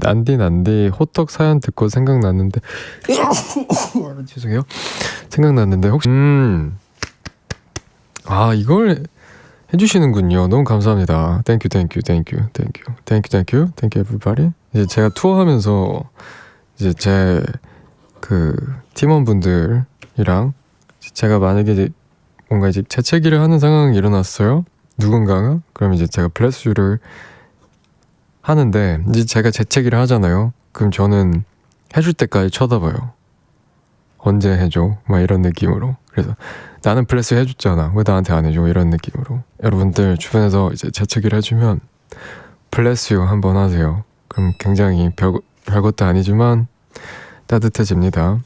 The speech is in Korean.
난디 호떡 사연 듣고 생각났는데 죄송해요. 생각났는데 혹시 이걸 해주시는군요. 너무 감사합니다. 땡큐 everybody. 이제 제가 투어하면서 이제 제 그 팀원분들이랑 제가 만약에 이제 뭔가 이제 재채기를 하는 상황이 일어났어요. 누군가가 그럼 이제 제가 bless you를 하는데 이제 제가 재채기를 하잖아요. 그럼 저는 해줄 때까지 쳐다봐요. 언제 해줘? 막 이런 느낌으로. 그래서 나는 bless you 해줬잖아. 왜 나한테 안 해줘? 이런 느낌으로. 여러분들 주변에서 이제 재채기를 해주면 bless you 한번 하세요. 그럼 굉장히 별것도 아니지만 따뜻해집니다.